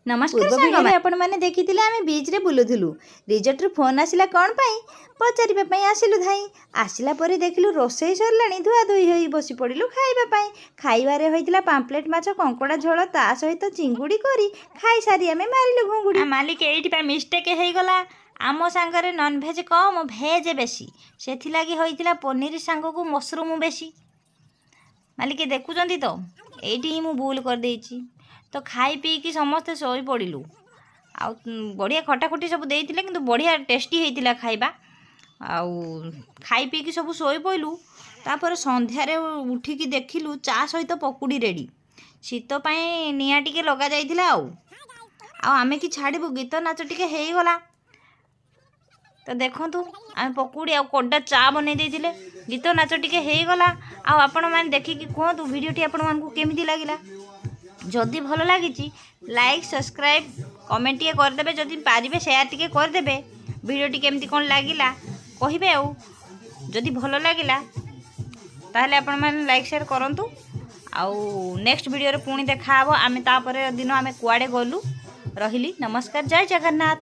नमस्कार पूर्व वीडियो आपण मैंने देखी आम बीच रे बुलुलु रिजोर्ट फोन आसला कौन पाई पचारे आसिलु धाई आसला पर देखिलु रोसई सरला धुआ धुई हो बस पड़ू खाइबापी खाइबारे होइतिला पाम्पलेट माछ कंकड़ा झोल ता सहित चिंगुड़ी करी खाई सारी आमे मारिलु घुंगुड़ी। मालिक ये मिस्टेक हो गला आम सांगरे नॉनभेज कम भेज बेसी से होइतिला पनीर सांग को मशरूम बेसी। मालिक देखुं तो ये मु भूल कर देइछि तो खाई पी कि समस्ते शोई पड़ू आ बढ़िया खटाखटी सब देते कि बढ़िया टेस्टी होता खाइबा आउ खाई पी कि सब शोई पड़ू तापर संध्यारे उठिकी देखिलु चा सहित पकुड़ी रेडी शीतपाई निआ टिके लगा जाइथिला आमे कि छाड़बू गीत नाच टिके हो गला तो देखंतु आम पकुड़ी आ कोड्डा चा बनै देइथिले गीत नाच टिके हो गला आपण मैंने देखिकी कहतु वीडियोटी आपण मानकु केमिति लागिला जदि भल लगी लाइक सब्सक्राइब कमेंट टे करदे जदि पारे शेयर टे करदे वीडियोटी केमती कौन लगिला कहे जदि भल लगिला ताहले आपण मैंने लाइक शेयर करंतु आउ नेक्स्ट वीडियो रे पुणी देखा आमे तापर दिन आमे कुआडे गलु रहिली। नमस्कार, जय जगन्नाथ।